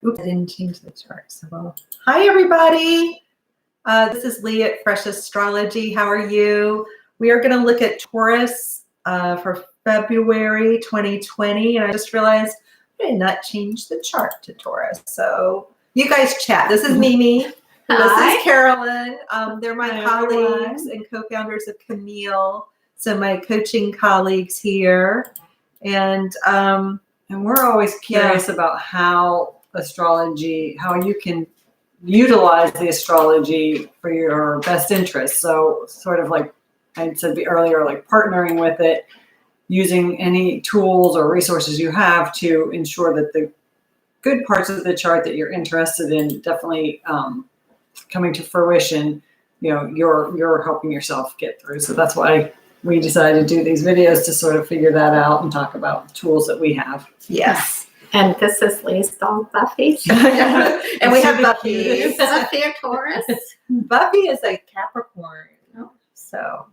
Oops, I didn't change the chart. So well. Hi, everybody. This is Lee at Fresh Astrology. How are you? We are going to look at Taurus for February 2020. And I just realized I did not change the chart to Taurus. So you guys chat. This is Mimi. Hi. This is Carolyn. They're my Hi, colleagues everyone. and co-founders of Camille. So my coaching colleagues here. And we're always curious about how astrology, how you can utilize the astrology for your best interest. So sort of like I said earlier, like partnering with it, using any tools or resources you have to ensure that the good parts of the chart that you're interested in definitely coming to fruition, you're helping yourself get through. So that's why we decided to do these videos to sort of figure that out and talk about tools that we have. yes. And this is Lee's dog, Buffy. And we have Buffy. Is Buffy a Taurus? Buffy is a Capricorn. Oh. So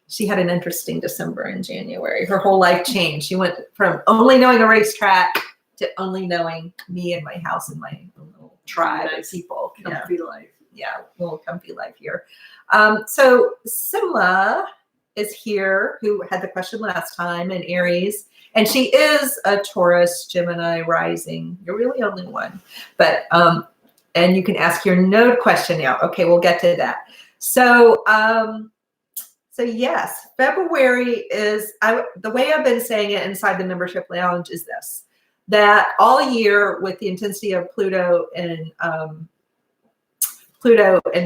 she had an interesting December and January. Her whole life changed. She went from only knowing a racetrack to only knowing me and my house and my little tribe of people. Comfy life. Yeah, little comfy life here. So Simla is here, who had the question last time, in Aries. And she is a Taurus, Gemini rising. You're really only one. But, and you can ask your node question now. Okay, we'll get to that. So, so yes, February is, the way I've been saying it inside the membership lounge is this, that all year with the intensity of Pluto and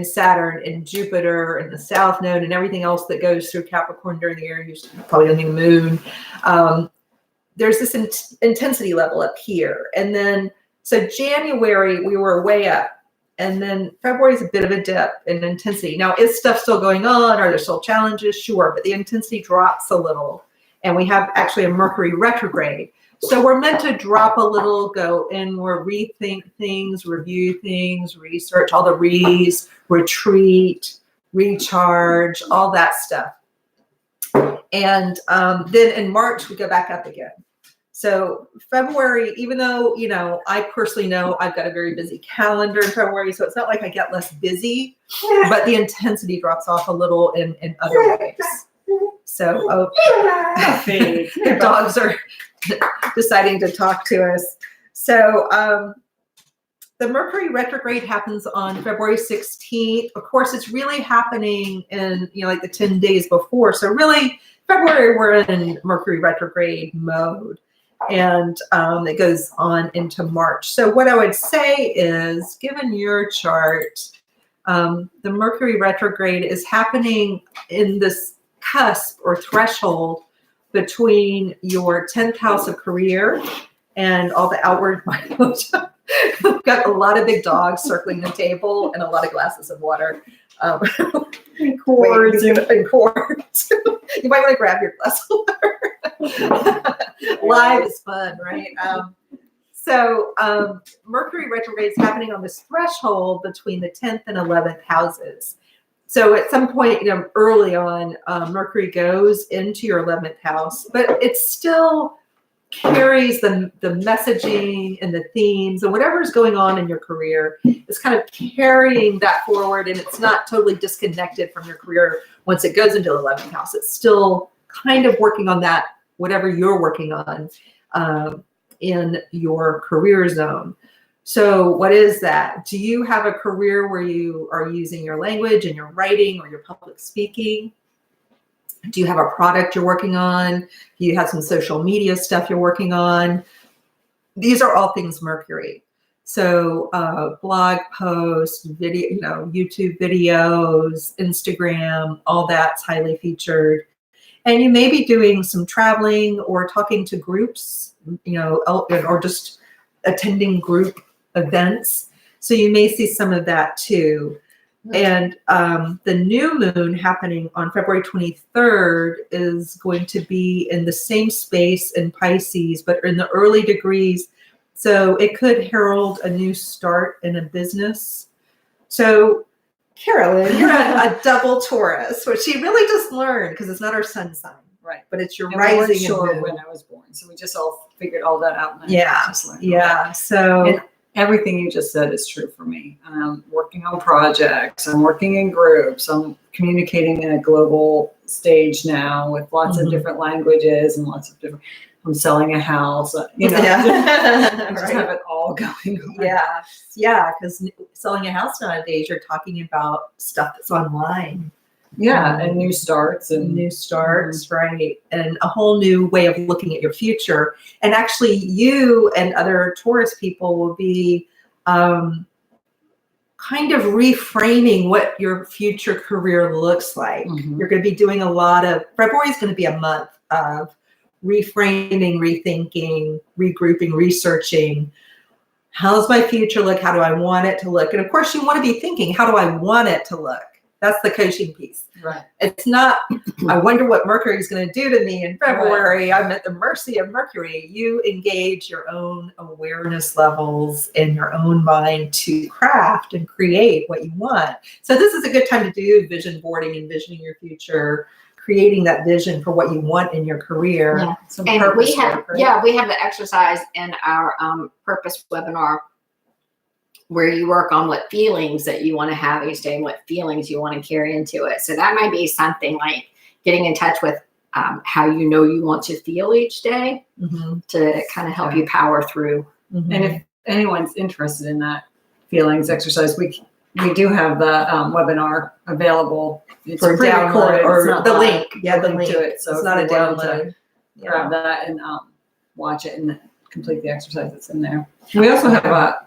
Saturn and Jupiter and the South Node and everything else that goes through Capricorn during the year, usually probably only the moon, there's this intensity level up here. And then, so January, we were way up. And then February is a bit of a dip in intensity. Now, is stuff still going on? Are there still challenges? Sure, but the intensity drops a little. And we have actually a Mercury retrograde. So we're meant to drop a little, go inward, rethink things, review things, research, all the re's, retreat, recharge, all that stuff. And then in March, we go back up again. So February, even though, I personally know I've got a very busy calendar in February, so it's not like I get less busy, but the intensity drops off a little in other ways. So the dogs are deciding to talk to us. So the Mercury retrograde happens on February 16th. Of course, it's really happening in, like the 10 days before. So really, February, we're in Mercury retrograde mode. And it goes on into March. So what I would say is, given your chart, the Mercury retrograde is happening in this cusp or threshold between your 10th house of career and all the outward mileage. We've got a lot of big dogs circling the table and a lot of glasses of water. And cords. And cords. You might want to grab your glass of water. Live is fun, right? So Mercury retrograde is happening on this threshold between the 10th and 11th houses. So at some point, early on, Mercury goes into your 11th house, but it still carries the messaging and the themes and whatever is going on in your career is kind of carrying that forward, and it's not totally disconnected from your career once it goes into the 11th house. It's still kind of working on that, whatever you're working on in your career zone. So what is that? Do you have a career where you are using your language and your writing or your public speaking? Do you have a product you're working on? Do you have some social media stuff you're working on? These are all things Mercury. So blog posts, video, YouTube videos, Instagram, all that's highly featured. And you may be doing some traveling or talking to groups, or just attending group events. So you may see some of that too. And the new moon happening on February 23rd is going to be in the same space in Pisces, but in the early degrees. So it could herald a new start in a business. So Carolyn, you're a double Taurus, which she really just learned because it's not her sun sign. Right. But it's your and rising. We weren't sure moon. when I was born, so we just all figured all that out. Yeah. Yeah. So. everything you just said is true for me. I'm working on projects. I'm working in groups. I'm communicating in a global stage now with lots of different languages and lots of different. I'm selling a house. You know, Yeah. I just Right. have it all going on. Yeah, because selling a house nowadays, you're talking about stuff that's online. Yeah, and new starts and New starts, right? And a whole new way of looking at your future. And actually, you and other Taurus people will be kind of reframing what your future career looks like. You're going to be doing a lot of, February is going to be a month of reframing, rethinking, regrouping, researching. How's my future look? How do I want it to look? And of course, you want to be thinking, how do I want it to look? That's the coaching piece. Right. It's not, I wonder what Mercury is going to do to me in February. I'm at the mercy of Mercury. You engage your own awareness levels in your own mind to craft and create what you want. So this is a good time to do vision boarding, envisioning your future, creating that vision for what you want in your career. Yeah. Some And purpose we have, work, right? we have the exercise in our purpose webinar where you work on what feelings that you want to have each day and what feelings you want to carry into it. So that might be something like getting in touch with how you know you want to feel each day to kind of help you power through. And if anyone's interested in that feelings exercise, we do have the webinar available. It's For download pre-recorded. or It's not the live. link. Yeah, the link. To it. So it's if not a you wanted to download. grab that and watch it and complete the exercise that's in there. We also have a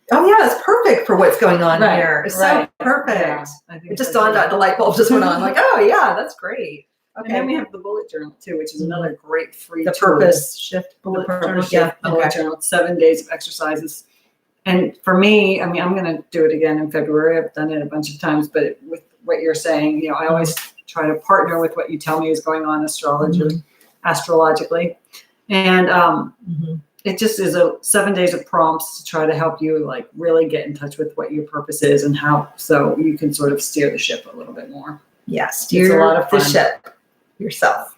Oh yeah, it's perfect for what's going on Right, here. It's right. so perfect. Yeah, I think It just so, dawned too. on, the light bulb just went on. Like, oh yeah, that's great. And then we have the bullet journal too, which is another great free The tool. purpose shift The bullet purpose journal. shift Yeah. bullet Okay. journal. It's 7 days of exercises. And for me, I mean, I'm going to do it again in February. I've done it a bunch of times, but with what you're saying, you know, I always try to partner with what you tell me is going on astrologically. And it just is 7 days of prompts to try to help you like really get in touch with what your purpose is and how, so you can sort of steer the ship a little bit more. Yes, It's a lot of the fun. ship yourself.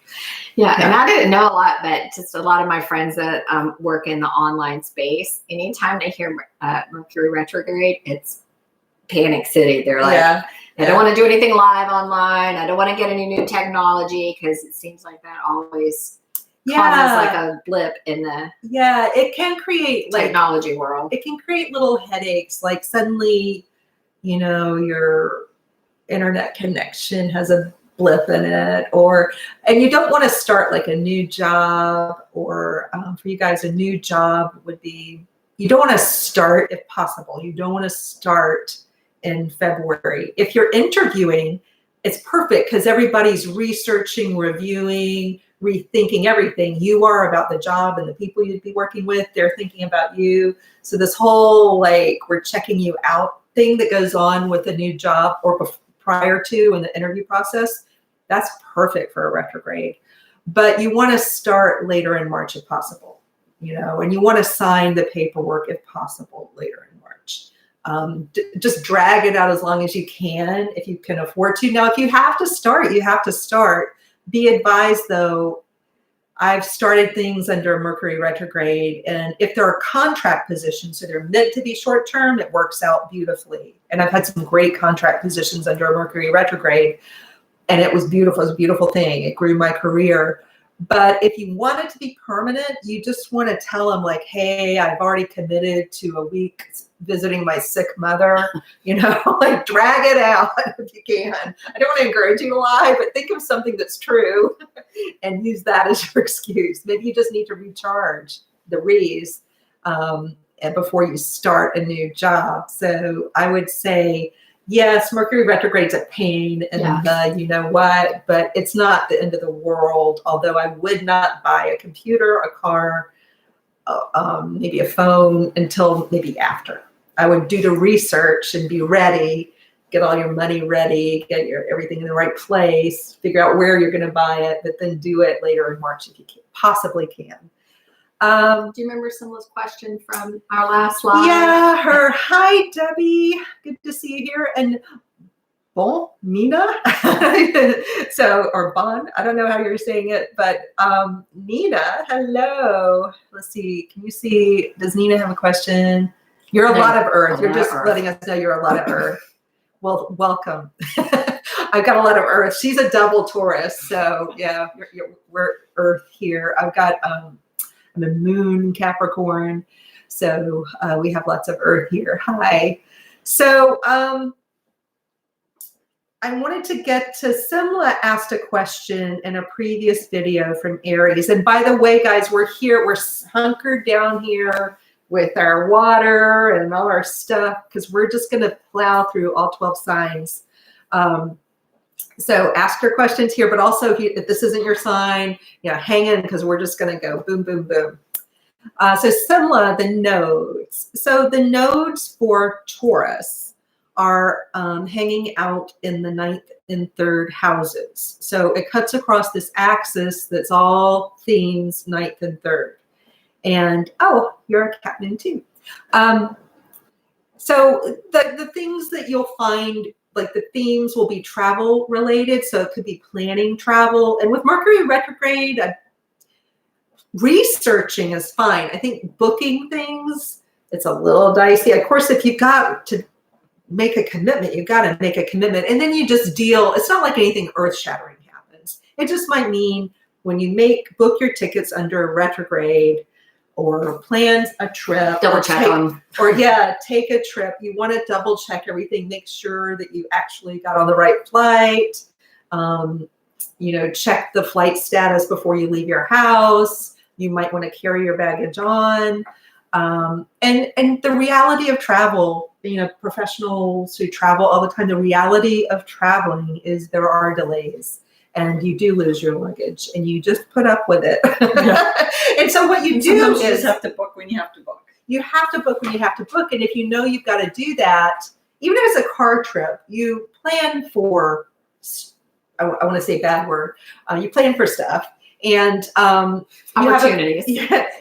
Yeah, and I didn't know a lot, but just a lot of my friends that work in the online space, anytime they hear Mercury retrograde, it's panic city. They're like, I don't want to do anything live online. I don't want to get any new technology because it seems like that always causes like a blip in the it can create like technology world. it can create little headaches. Like suddenly, you know, your internet connection has a blip in it, and you don't want to start like a new job, or for you guys, a new job would be, you don't want to start, if possible, you don't want to start in February. If you're interviewing, it's perfect because everybody's researching, reviewing, rethinking everything. You are about the job and the people you'd be working with. They're thinking about you. So this whole like we're checking you out thing that goes on with a new job or prior to in the interview process, that's perfect for a retrograde. But you want to start later in March if possible, you know, and you want to sign the paperwork if possible later in March. Just drag it out as long as you can, if you can afford to. Now, if you have to start, you have to start. Be advised, though, I've started things under Mercury retrograde, and if there are contract positions, so they're meant to be short term, it works out beautifully. And I've had some great contract positions under Mercury retrograde, and it was beautiful. It was a beautiful thing. It grew my career. But if you want it to be permanent, you just want to tell them like, hey, I've already committed to a week visiting my sick mother, you know, like drag it out if you can. I don't want to encourage you to lie, but think of something that's true and use that as your excuse. Maybe you just need to recharge the rees and before you start a new job. So I would say, yes, Mercury retrograde's a pain and you know what, but it's not the end of the world. Although I would not buy a computer, a car, maybe a phone until maybe after. I would do the research and be ready, get all your money ready, get your everything in the right place, figure out where you're going to buy it, but then do it later in March if you possibly can. Do you remember Simla's question from our last live? Yeah, hi, Debbie. Good to see you here. And Bon, Nina. So, or Bon, I don't know how you're saying it, but Nina, hello. Let's see. Can you see, does Nina have a question? You're a Yeah. lot of Earth. A You're lot of just Earth. letting us know you're a lot of Earth. Well, welcome. I've got a lot of Earth. She's a double Taurus, so yeah, we're Earth here. I've got I'm a Moon Capricorn, so we have lots of Earth here. Hi. So I wanted to get to Simla asked a question in a previous video from Aries. And by the way, guys, we're here. We're hunkered down here with our water and all our stuff because we're just going to plow through all 12 signs. So ask your questions here, but also if this isn't your sign, hang in because we're just going to go boom, boom, boom. So Simla, the nodes. So the nodes for Taurus are hanging out in the 9th and 3rd houses. So it cuts across this axis that's all themes 9th and 3rd. And oh, you're a cat moon too. So the things that you'll find, like the themes will be travel related. So it could be planning travel. And with Mercury retrograde, researching is fine. I think booking things, it's a little dicey. Of course, if you've got to make a commitment, you got to make a commitment. And then you just deal, it's not like anything earth shattering happens. It just might mean when you book your tickets under retrograde or plan a trip, Double check them. Or take a trip. You want to double check everything, make sure that you actually got on the right flight. Check the flight status before you leave your house. You might want to carry your baggage on. And the reality of travel, professionals who travel all the time, the reality of traveling is there are delays and you do lose your luggage and you just put up with it. Yeah. And so what you do is you just have to book when you have to book. You have to book when you have to book. And if you know you've got to do that, even if it's a car trip, you plan for, I want to say a bad word, you plan for stuff. And opportunities.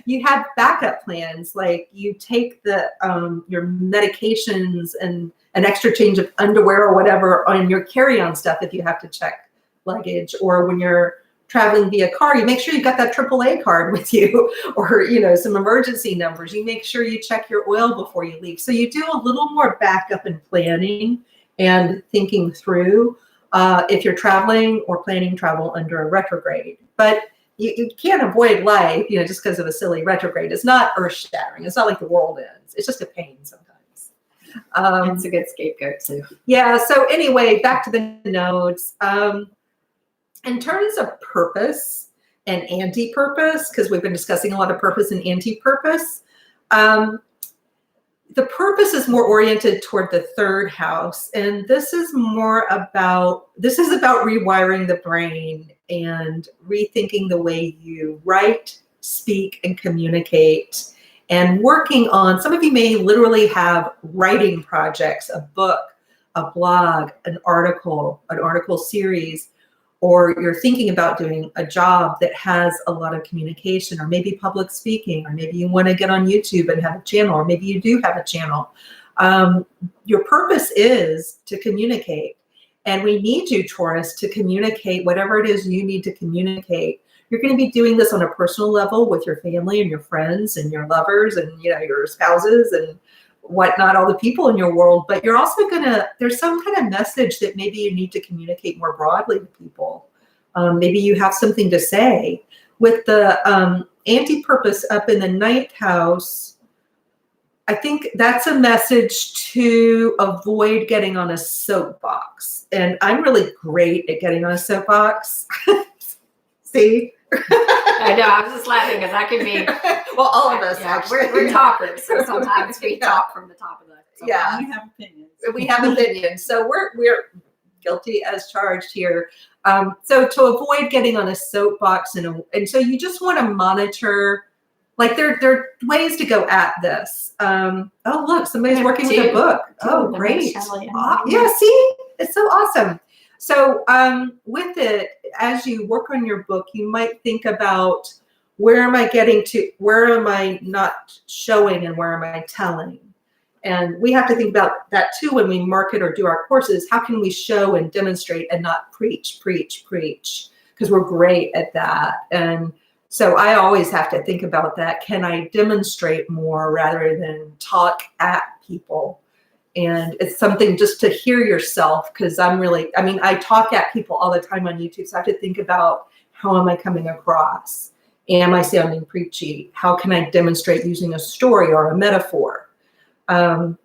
You have backup plans, like you take your medications and an extra change of underwear or whatever on your carry-on stuff if you have to check luggage, or when you're traveling via car, you make sure you've got that AAA card with you, or some emergency numbers. You make sure you check your oil before you leave. So you do a little more backup and planning and thinking through if you're traveling or planning travel under a retrograde. But you can't avoid life, just because of a silly retrograde. It's not earth-shattering. It's not like the world ends. It's just a pain sometimes. It's a good scapegoat too. Yeah. So anyway, back to the nodes. In terms of purpose and anti-purpose, because we've been discussing a lot of purpose and anti-purpose, the purpose is more oriented toward the 3rd house. And this is about rewiring the brain and rethinking the way you write, speak, and communicate, and working on, some of you may literally have writing projects, a book, a blog, an article series, or you're thinking about doing a job that has a lot of communication, or maybe public speaking, or maybe you want to get on YouTube and have a channel, or maybe you do have a channel. Your purpose is to communicate. And we need you, Taurus, to communicate whatever it is you need to communicate. You're going to be doing this on a personal level with your family and your friends and your lovers and your spouses and whatnot, all the people in your world. But you're also there's some kind of message that maybe you need to communicate more broadly to people. Maybe you have something to say. With the anti-purpose up in the 9th house, I think that's a message to avoid getting on a soapbox. And I'm really great at getting on a soapbox. See? I know. I was just laughing because that can be. Well, all of us. Yeah, we're talkers, so sometimes we talk from the top of the. Yeah, we have opinions. We have opinions, so we're guilty as charged here. So to avoid getting on a soapbox, and so you just want to monitor. Like there are ways to go at this. Oh, look, somebody's working with a book. Oh, great. Yeah, see, it's so awesome. So with it, as you work on your book, you might think about, where am I getting to? Where am I not showing and where am I telling? And we have to think about that too when we market or do our courses. How can we show and demonstrate and not preach? Because we're great at that. And So I always have to think about that. Can I demonstrate more rather than talk at people? And it's something just to hear yourself, because I talk at people all the time on YouTube. So I have to think about, how am I coming across? Am I sounding preachy? How can I demonstrate using a story or a metaphor? And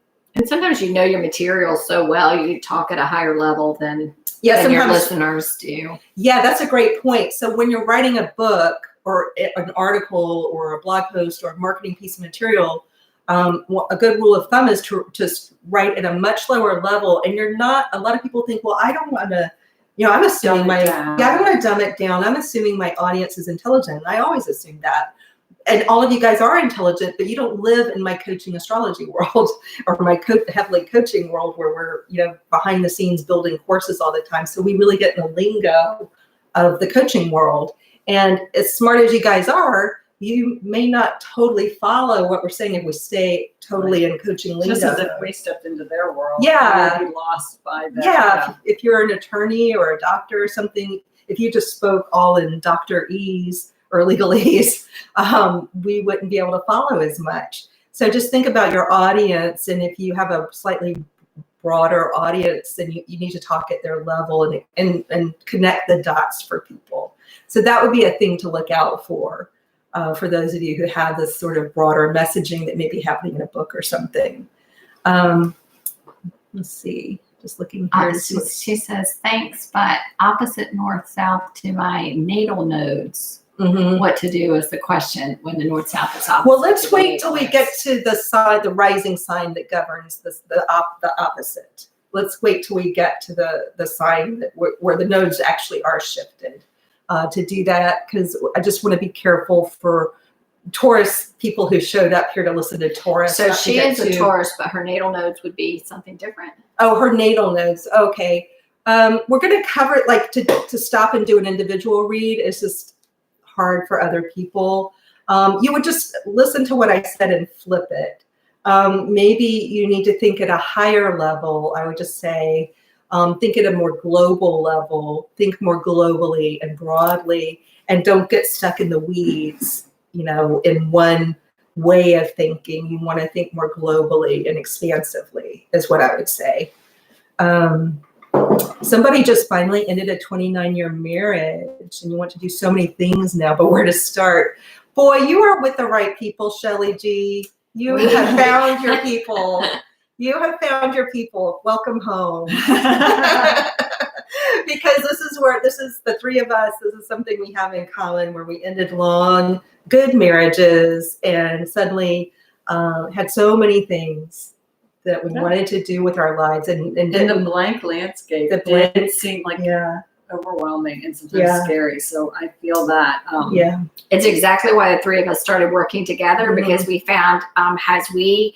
sometimes you know your material so well, you talk at a higher level than your listeners do. Yeah, that's a great point. So when you're writing a book or an article or a blog post or a marketing piece of material, a good rule of thumb is to just write at a much lower level. And a lot of people think, well, I don't want to, I'm assuming I don't want to dumb it down. I'm assuming my audience is intelligent. I always assume that. And all of you guys are intelligent, but you don't live in my coaching astrology world or my heavily coaching world where we're, behind the scenes building courses all the time. So we really get in the lingo of the coaching world. And as smart as you guys are, you may not totally follow what we're saying if we stay totally in coaching lingo. Just as if we stepped into their world. Yeah. You'd be lost by that. Yeah. If you're an attorney or a doctor or something, if you just spoke all in doctorese or legalese, we wouldn't be able to follow as much. So just think about your audience. And if you have a slightly broader audience, then you need to talk at their level and connect the dots for people. So that would be a thing to look out for those of you who have this sort of broader messaging that may be happening in a book or something. Let's see, just looking here. She says, thanks, but opposite north-south to my natal nodes. Mm-hmm. What to do is the question when the north-south is opposite. Well, let's wait till we get to the rising sign that governs the opposite. Let's wait till we get to the sign where the nodes actually are shifted. To do that, because I just want to be careful for Taurus people who showed up here to listen to Taurus. So she is a Taurus, but her natal nodes would be something different. Oh, her natal nodes. Okay. We're going to cover it, like to stop and do an individual read is just hard for other people. You would just listen to what I said and flip it. Maybe you need to think at a higher level. I would just say, think at a more global level, think more globally and broadly, and don't get stuck in the weeds, in one way of thinking. You want to think more globally and expansively is what I would say. Somebody just finally ended a 29-year marriage and you want to do so many things now, but where to start? Boy, you are with the right people, Shelley G. You have found your people. You have found your people. Welcome home. Because this is the three of us. This is something we have in common where we ended long, good marriages and suddenly had so many things that we wanted to do with our lives. And the blank landscape, it seemed like overwhelming and sometimes scary. So I feel that. It's exactly why the three of us started working together, because we found as we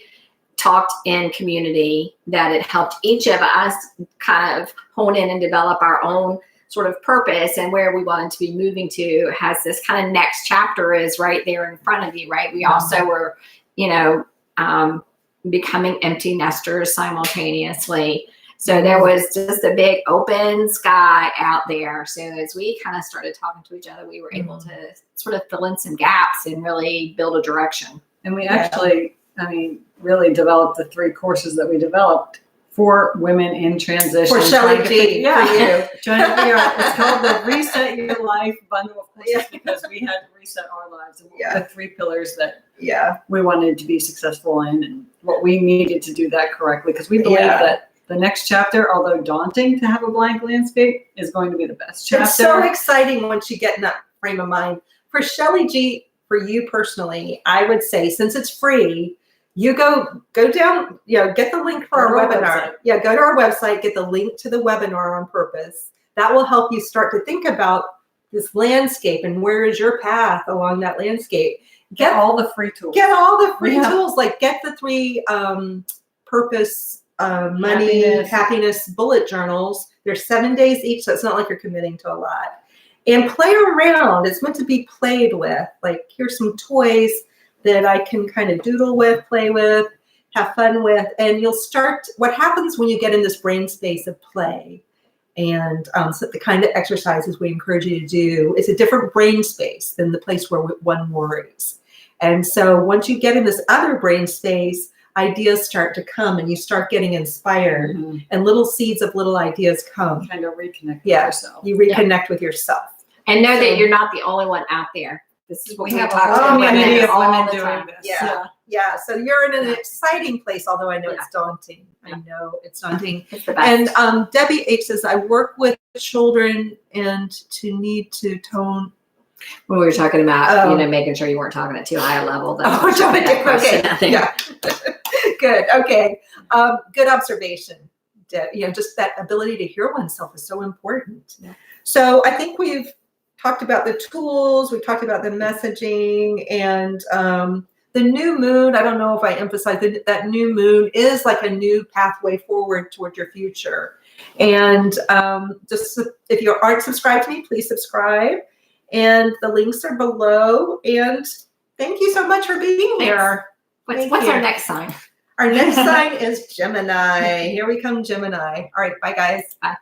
talked in community that it helped each of us kind of hone in and develop our own sort of purpose and where we wanted to be moving to. Has this kind of next chapter is right there in front of you, right? We also were, becoming empty nesters simultaneously. So there was just a big open sky out there. So as we kind of started talking to each other, we were able to sort of fill in some gaps and really build a direction. And we actually, really developed the 3 courses that we developed for women in transition. For Shelley G, for you. Trying to figure out, it's called the Reset Your Life Bundle of Courses because we had to reset our lives and the 3 pillars that we wanted to be successful in and what we needed to do that correctly. Because we believe that the next chapter, although daunting to have a blank landscape, is going to be the best chapter. It's so exciting once you get in that frame of mind. For Shelley G, for you personally, I would say, since it's free, you go down, get the link for our webinar. Website. Yeah, go to our website, get the link to the webinar on purpose. That will help you start to think about this landscape and where is your path along that landscape. Get all the free tools. Get all the free tools. Like get the 3 purpose, money, happiness bullet journals. They're 7 days each, so it's not like you're committing to a lot. And play around. It's meant to be played with. Like here's some toys that I can kind of doodle with, play with, have fun with. And you'll start, what happens when you get in this brain space of play And so the kind of exercises we encourage you to do is a different brain space than the place where one worries. And so once you get in this other brain space, ideas start to come and you start getting inspired and little seeds of little ideas come. Kind of reconnect with Yeah, yourself. you reconnect with yourself. And know So- that you're not the only one out there. This is what We we have talk a to whole women community of all women the doing time. this. Yeah. Yeah, so you're in an Yeah. exciting place, although I know Yeah. it's daunting. I know it's daunting. It's the best. And Debbie H says, I work with children and to need to tone. When we were talking about, Oh. making sure you weren't talking at too high a level. That's Oh, what she put that question out there. Yeah. Good. Okay. Good observation. Just that ability to hear oneself is so important. Yeah. So I think we've talked about the tools, we've talked about the messaging, and the new moon. I don't know if I emphasized that new moon is like a new pathway forward toward your future. And just if you aren't subscribed to me, please subscribe. And the links are below. And thank you so much for being here. What's Thank you. our next sign? Our next sign is Gemini. Here we come, Gemini. All right, bye guys. Bye.